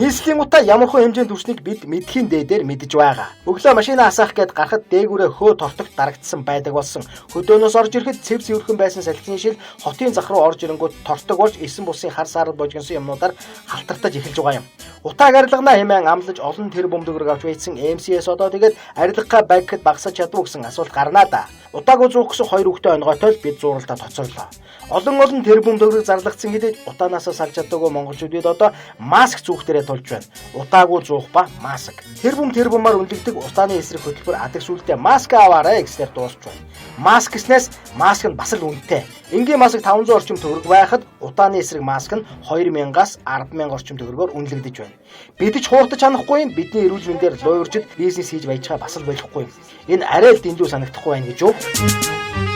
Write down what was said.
нийслэлийн утаа ямар хөө хэмжээнд хүрснийг бид мэдхийн дээдээр мэдэж байгаа. Өглөө машина асаах гээд гарахад дээгүүрээ хөө тортогт дарагдсан байдаг болсон. Хөдөөнөөс орж ирэхэд цэв цэвэрхэн байсан салхины шил хотын зах руу орж ирэнгүүт тортог болж эсэн бусын хар саард божгонсон юмнуудаар халтартаж эхэлж байгаа юм. Утааг арилгана хэмээн амлаж олон тэрбум төгрөг авч байцсан МСС одоо тэгээд арилгахаа багхэд багсаж чадваа гэсэн асуулт гарнаа да. Утаагүй зуух гэсэн хоёр хүүхдээ онгойтой л бид зууралдаа тоцорлоо. Олон тэрбум төгрөг зарлагдсан хэдий утаанаасаа салж чадаагүй монголчуудад одоо маск зүүхтэрээ тулж байна. Утаагүй зуух ба маск. Тэрбумаар үнэлэгдэх утааны эсрэг хөтөлбөр адаг сүлдээ маск аваарай гэснээр дуусч байна. Маск гэснээс маск нь бас л үнэтэй. Энгийн маск 500 орчим төгрөг байхад утааны эсрэг маск нь 2000-аас 100000 орчим төгрөгөөр үнэлэгдэж байна. Бид ч хууртаж чанахгүй юм. Бидний эрүүл мэндээр луйварчд бизнес хийж байж байгаа бас л болохгүй юм. Энэ арай л дэндүү санагдахгүй байна гэж юу?